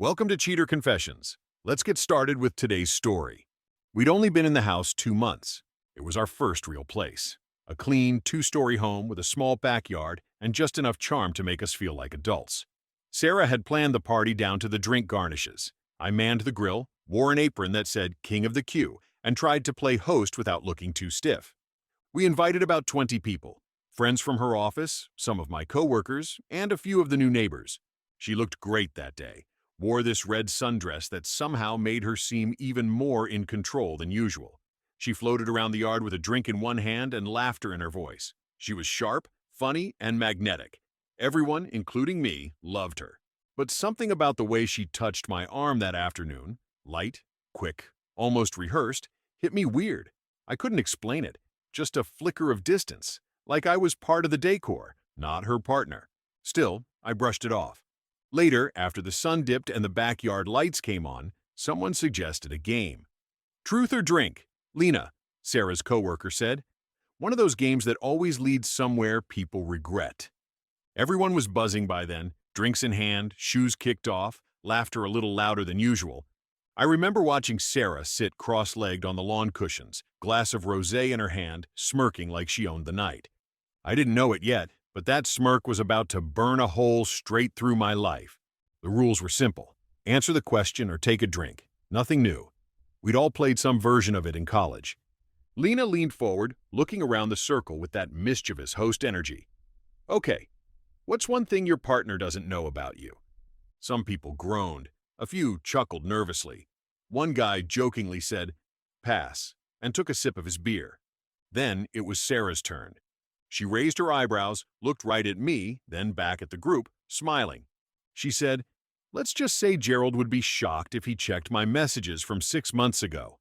Welcome to Cheater Confessions. Let's get started with today's story. We'd only been in the house 2 months. It was our first real place. A clean, 2-story home with a small backyard and just enough charm to make us feel like adults. Sarah had planned the party down to the drink garnishes. I manned the grill, wore an apron that said King of the Queue, and tried to play host without looking too stiff. We invited about 20 people, friends from her office, some of my coworkers, and a few of the new neighbors. She looked great that day. Wore this red sundress that somehow made her seem even more in control than usual. She floated around the yard with a drink in one hand and laughter in her voice. She was sharp, funny, and magnetic. Everyone, including me, loved her. But something about the way she touched my arm that afternoon, light, quick, almost rehearsed, hit me weird. I couldn't explain it, just a flicker of distance, like I was part of the decor, not her partner. Still, I brushed it off. Later, after the sun dipped and the backyard lights came on, someone suggested a game. Truth or drink, Lena, Sarah's coworker said. One of those games that always leads somewhere people regret. Everyone was buzzing by then, drinks in hand, shoes kicked off, laughter a little louder than usual. I remember watching Sarah sit cross-legged on the lawn cushions, glass of rosé in her hand, smirking like she owned the night. I didn't know it yet, but that smirk was about to burn a hole straight through my life. The rules were simple. Answer the question or take a drink. Nothing new. We'd all played some version of it in college. Lena leaned forward, looking around the circle with that mischievous host energy. Okay, what's one thing your partner doesn't know about you? Some people groaned. A few chuckled nervously. One guy jokingly said, "Pass," and took a sip of his beer. Then it was Sarah's turn. She raised her eyebrows, looked right at me, then back at the group, smiling. She said, "Let's just say Gerald would be shocked if he checked my messages from 6 months ago."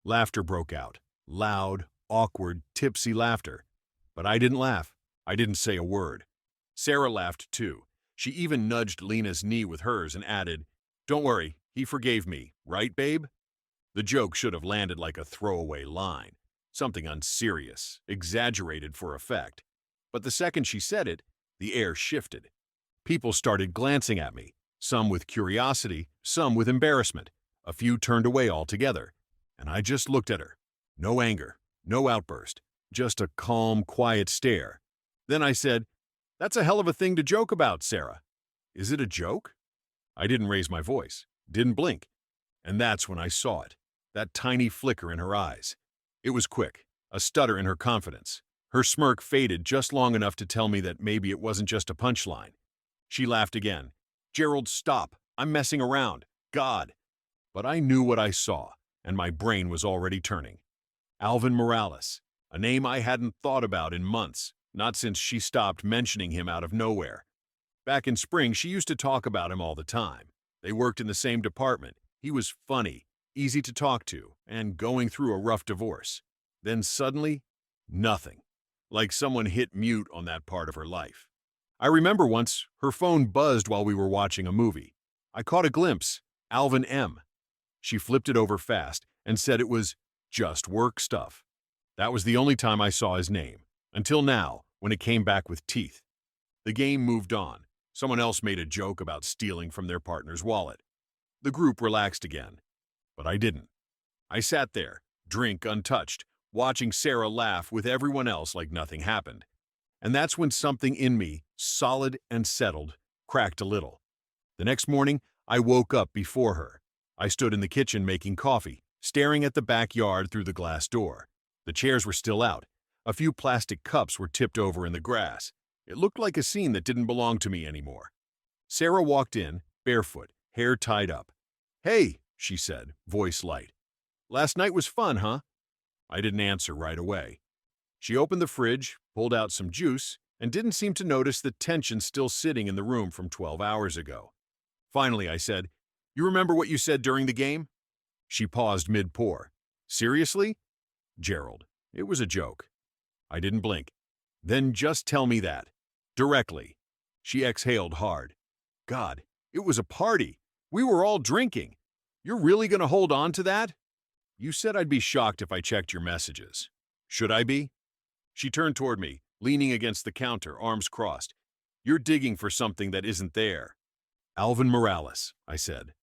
Laughter broke out. Loud, awkward, tipsy laughter. But I didn't laugh. I didn't say a word. Sarah laughed too. She even nudged Lena's knee with hers and added, "Don't worry, he forgave me, right, babe?" The joke should have landed like a throwaway line. Something unserious, exaggerated for effect. But the second she said it, the air shifted. People started glancing at me, some with curiosity, some with embarrassment. A few turned away altogether, and I just looked at her. No anger, no outburst, just a calm, quiet stare. Then I said, "That's a hell of a thing to joke about, Sarah." "Is it a joke?" I didn't raise my voice, didn't blink. And that's when I saw it, that tiny flicker in her eyes. It was quick, a stutter in her confidence. Her smirk faded just long enough to tell me that maybe it wasn't just a punchline. She laughed again. "Gerald, stop. I'm messing around. God." But I knew what I saw, and my brain was already turning. Alvin Morales, a name I hadn't thought about in months, not since she stopped mentioning him out of nowhere. Back in spring, she used to talk about him all the time. They worked in the same department. He was funny, easy to talk to, and going through a rough divorce. Then suddenly, nothing. Like someone hit mute on that part of her life. I remember once, her phone buzzed while we were watching a movie. I caught a glimpse, Alvin M. She flipped it over fast and said it was just work stuff. That was the only time I saw his name, until now, when it came back with teeth. The game moved on. Someone else made a joke about stealing from their partner's wallet. The group relaxed again. But I didn't. I sat there, drink untouched, watching Sarah laugh with everyone else like nothing happened. And that's when something in me, solid and settled, cracked a little. The next morning, I woke up before her. I stood in the kitchen making coffee, staring at the backyard through the glass door. The chairs were still out. A few plastic cups were tipped over in the grass. It looked like a scene that didn't belong to me anymore. Sarah walked in, barefoot, hair tied up. "Hey," she said, voice light. "Last night was fun, huh?" I didn't answer right away. She opened the fridge, pulled out some juice, and didn't seem to notice the tension still sitting in the room from 12 hours ago. Finally, I said, "You remember what you said during the game?" She paused mid-pour. "Seriously?" "Gerald, it was a joke." I didn't blink. "Then just tell me that. Directly." She exhaled hard. "God, it was a party. We were all drinking. You're really going to hold on to that?" "You said I'd be shocked if I checked your messages. Should I be?" She turned toward me, leaning against the counter, arms crossed. "You're digging for something that isn't there." "Alvin Morales," I said.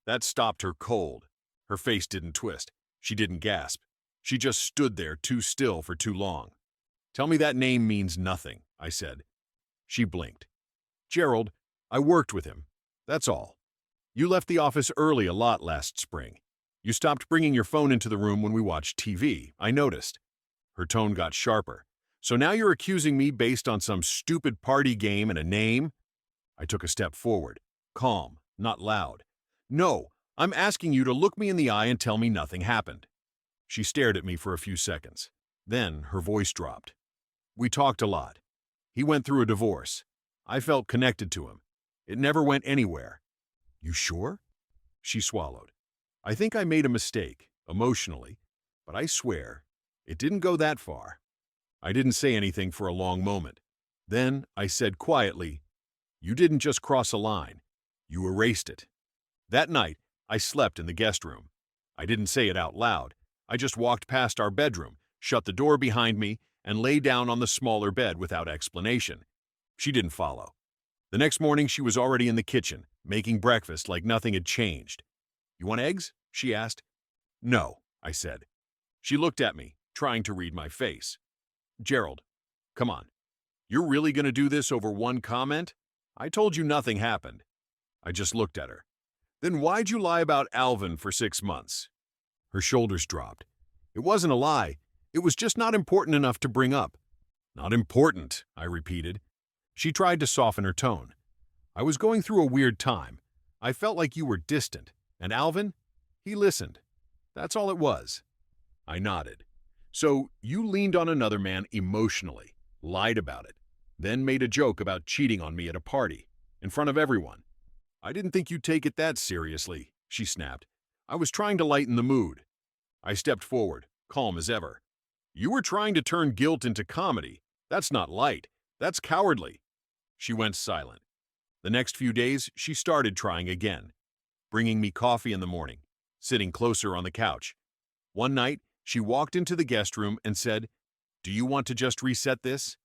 That stopped her cold. Her face didn't twist. She didn't gasp. She just stood there too still for too long. "Tell me that name means nothing," I said. She blinked. "Gerald, I worked with him. That's all. You left the office early a lot last spring. You stopped bringing your phone into the room when we watched TV. I noticed." Her tone got sharper. "So now you're accusing me based on some stupid party game and a name?" I took a step forward, calm, not loud. "No, I'm asking you to look me in the eye and tell me nothing happened." She stared at me for a few seconds. Then her voice dropped. "We talked a lot. He went through a divorce. I felt connected to him. It never went anywhere." "You sure?" She swallowed. "I think I made a mistake, emotionally, but I swear, it didn't go that far." I didn't say anything for a long moment. Then I said quietly, "You didn't just cross a line. You erased it." That night, I slept in the guest room. I didn't say it out loud. I just walked past our bedroom, shut the door behind me, and lay down on the smaller bed without explanation. She didn't follow. The next morning, she was already in the kitchen, making breakfast like nothing had changed. "You want eggs?" she asked. "No," I said. She looked at me, trying to read my face. "Gerald, come on. You're really going to do this over one comment? I told you nothing happened." I just looked at her. "Then why'd you lie about Alvin for 6 months?" Her shoulders dropped. "It wasn't a lie. It was just not important enough to bring up." "Not important," I repeated. She tried to soften her tone. "I was going through a weird time. I felt like you were distant. And Alvin? He listened. That's all it was." I nodded. "So you leaned on another man emotionally, lied about it, then made a joke about cheating on me at a party, in front of everyone. I didn't think you'd take it that seriously," she snapped. "I was trying to lighten the mood." I stepped forward, calm as ever. "You were trying to turn guilt into comedy. That's not light. That's cowardly." She went silent. The next few days, she started trying again, bringing me coffee in the morning, sitting closer on the couch. One night, she walked into the guest room and said, "Do you want to just reset this?"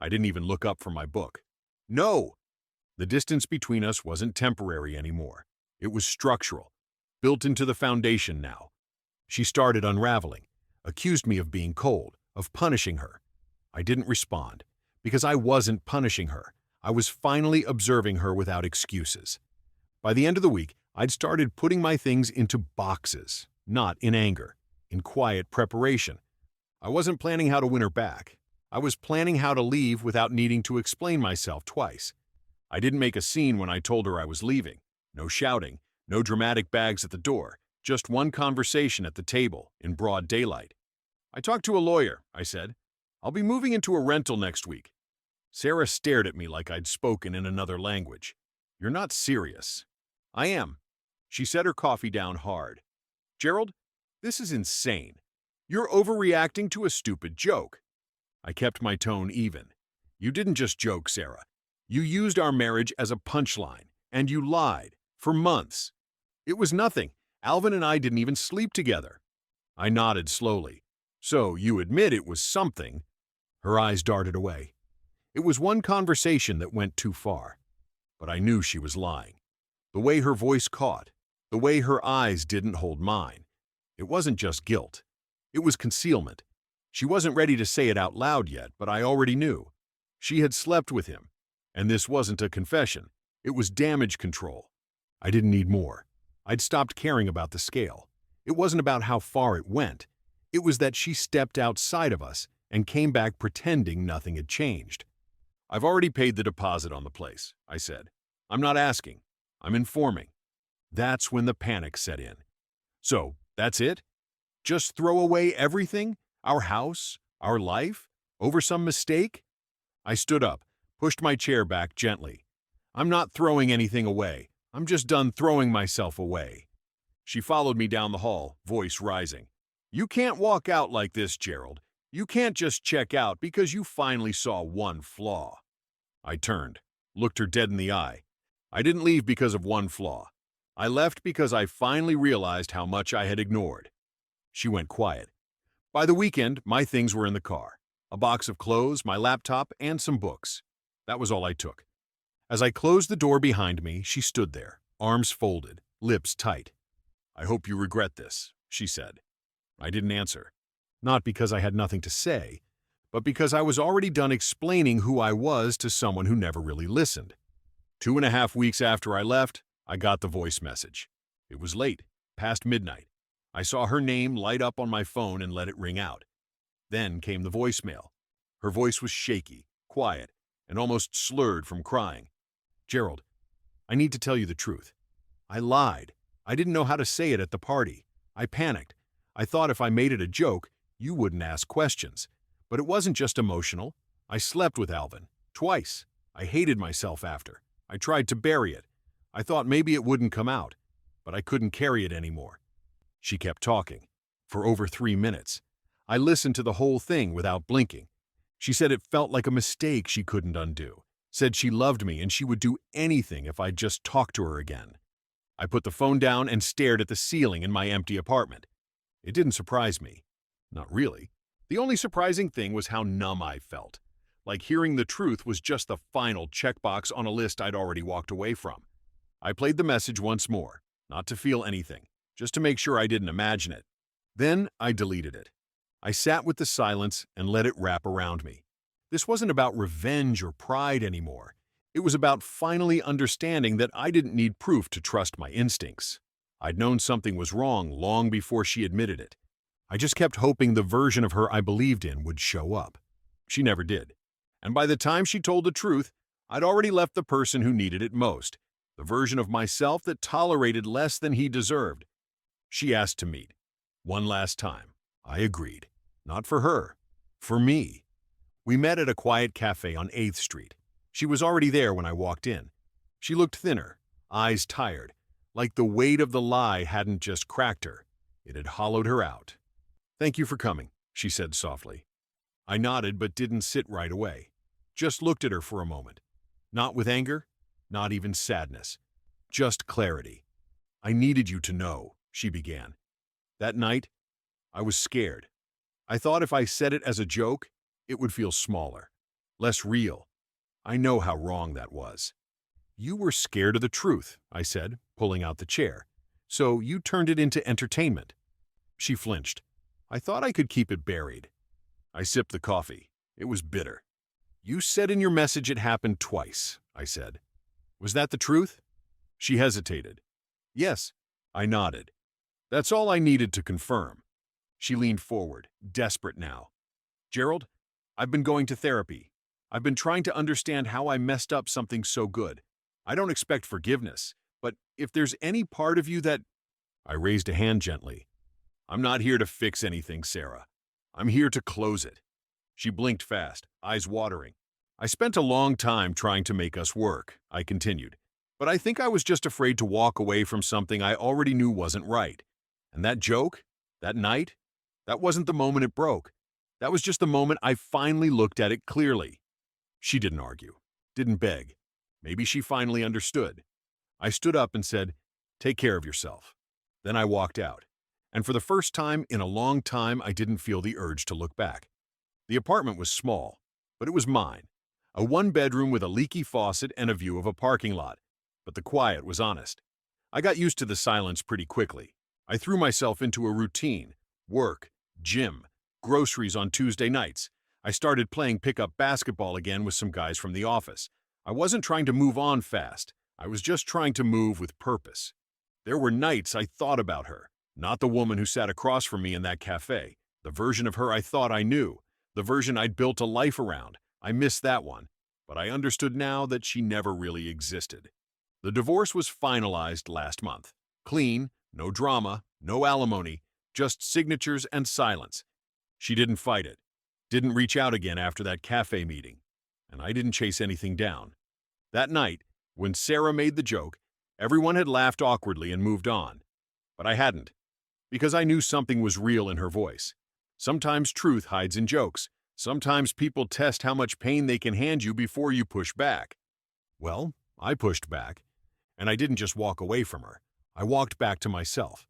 I didn't even look up from my book. "No!" The distance between us wasn't temporary anymore. It was structural, built into the foundation now. She started unraveling, accused me of being cold, of punishing her. I didn't respond, because I wasn't punishing her. I was finally observing her without excuses. By the end of the week, I'd started putting my things into boxes, not in anger, in quiet preparation. I wasn't planning how to win her back. I was planning how to leave without needing to explain myself twice. I didn't make a scene when I told her I was leaving. No shouting, no dramatic bags at the door, just one conversation at the table in broad daylight. "I talked to a lawyer," I said. "I'll be moving into a rental next week." Sarah stared at me like I'd spoken in another language. "You're not serious." "I am." She set her coffee down hard. "Gerald, this is insane. You're overreacting to a stupid joke." I kept my tone even. "You didn't just joke, Sarah. You used our marriage as a punchline, and you lied, for months. It was nothing. Alvin and I didn't even sleep together." I nodded slowly. "So you admit it was something?" Her eyes darted away. It was one conversation that went too far. But I knew she was lying. The way her voice caught, the way her eyes didn't hold mine. It wasn't just guilt. It was concealment. She wasn't ready to say it out loud yet, but I already knew. She had slept with him. And this wasn't a confession. It was damage control. I didn't need more. I'd stopped caring about the scale. It wasn't about how far it went. It was that she stepped outside of us and came back pretending nothing had changed. "I've already paid the deposit on the place," I said. "I'm not asking. I'm informing." That's when the panic set in. "So, that's it? Just throw away everything? Our house? Our life? Over some mistake?" I stood up, pushed my chair back gently. "I'm not throwing anything away. I'm just done throwing myself away." She followed me down the hall, voice rising. "You can't walk out like this, Gerald. You can't just check out because you finally saw one flaw." I turned, looked her dead in the eye. "I didn't leave because of one flaw. I left because I finally realized how much I had ignored." She went quiet. By the weekend, my things were in the car. A box of clothes, my laptop, and some books. That was all I took. As I closed the door behind me, she stood there, arms folded, lips tight. "I hope you regret this," she said. I didn't answer. Not because I had nothing to say, but because I was already done explaining who I was to someone who never really listened. 2.5 weeks after I left, I got the voice message. It was late, past midnight. I saw her name light up on my phone and let it ring out. Then came the voicemail. Her voice was shaky, quiet, and almost slurred from crying. "Gerald, I need to tell you the truth. I lied. I didn't know how to say it at the party. I panicked. I thought if I made it a joke, you wouldn't ask questions. But it wasn't just emotional. I slept with Alvin. Twice. I hated myself after. I tried to bury it. I thought maybe it wouldn't come out, but I couldn't carry it anymore." She kept talking. For over 3 minutes. I listened to the whole thing without blinking. She said it felt like a mistake she couldn't undo. Said she loved me and she would do anything if I'd just talk to her again. I put the phone down and stared at the ceiling in my empty apartment. It didn't surprise me. Not really. The only surprising thing was how numb I felt. Like hearing the truth was just the final checkbox on a list I'd already walked away from. I played the message once more, not to feel anything, just to make sure I didn't imagine it. Then I deleted it. I sat with the silence and let it wrap around me. This wasn't about revenge or pride anymore. It was about finally understanding that I didn't need proof to trust my instincts. I'd known something was wrong long before she admitted it. I just kept hoping the version of her I believed in would show up. She never did. And by the time she told the truth, I'd already left the person who needed it most, the version of myself that tolerated less than he deserved. She asked to meet. One last time. I agreed. Not for her. For me. We met at a quiet cafe on 8th Street. She was already there when I walked in. She looked thinner, eyes tired, like the weight of the lie hadn't just cracked her. It had hollowed her out. "Thank you for coming," she said softly. I nodded but didn't sit right away. Just looked at her for a moment. Not with anger, not even sadness. Just clarity. "I needed you to know," she began. That night, I was scared. I thought if I said it as a joke, it would feel smaller, less real. I know how wrong that was. "You were scared of the truth," I said, pulling out the chair. "So you turned it into entertainment." She flinched. I thought I could keep it buried. I sipped the coffee. It was bitter. "You said in your message it happened twice," I said. "Was that the truth?" She hesitated. "Yes." I nodded. "That's all I needed to confirm." She leaned forward, desperate now. "Gerald, I've been going to therapy. I've been trying to understand how I messed up something so good. I don't expect forgiveness, but if there's any part of you that—" I raised a hand gently. "I'm not here to fix anything, Sarah. I'm here to close it." She blinked fast, eyes watering. "I spent a long time trying to make us work," I continued. "But I think I was just afraid to walk away from something I already knew wasn't right. And that joke, that night, that wasn't the moment it broke. That was just the moment I finally looked at it clearly." She didn't argue, didn't beg. Maybe she finally understood. I stood up and said, "Take care of yourself." Then I walked out. And for the first time in a long time, I didn't feel the urge to look back. The apartment was small, but it was mine. A one-bedroom with a leaky faucet and a view of a parking lot. But the quiet was honest. I got used to the silence pretty quickly. I threw myself into a routine. Work, gym, groceries on Tuesday nights. I started playing pickup basketball again with some guys from the office. I wasn't trying to move on fast. I was just trying to move with purpose. There were nights I thought about her. Not the woman who sat across from me in that cafe. The version of her I thought I knew. The version I'd built a life around. I missed that one. But I understood now that she never really existed. The divorce was finalized last month. Clean, no drama, no alimony, just signatures and silence. She didn't fight it. Didn't reach out again after that cafe meeting. And I didn't chase anything down. That night, when Sarah made the joke, everyone had laughed awkwardly and moved on. But I hadn't. Because I knew something was real in her voice. Sometimes truth hides in jokes. Sometimes people test how much pain they can hand you before you push back. Well, I pushed back. And I didn't just walk away from her. I walked back to myself.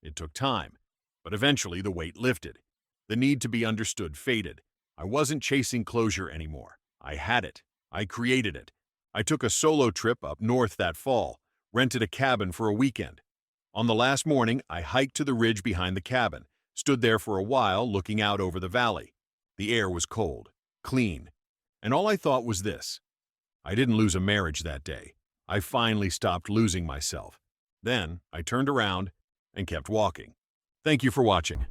It took time, but eventually the weight lifted. The need to be understood faded. I wasn't chasing closure anymore. I had it. I created it. I took a solo trip up north that fall. rented a cabin for a weekend. On the last morning, I hiked to the ridge behind the cabin, stood there for a while looking out over the valley. The air was cold, clean, and all I thought was this: I didn't lose a marriage that day. I finally stopped losing myself. Then I turned around and kept walking. Thank you for watching.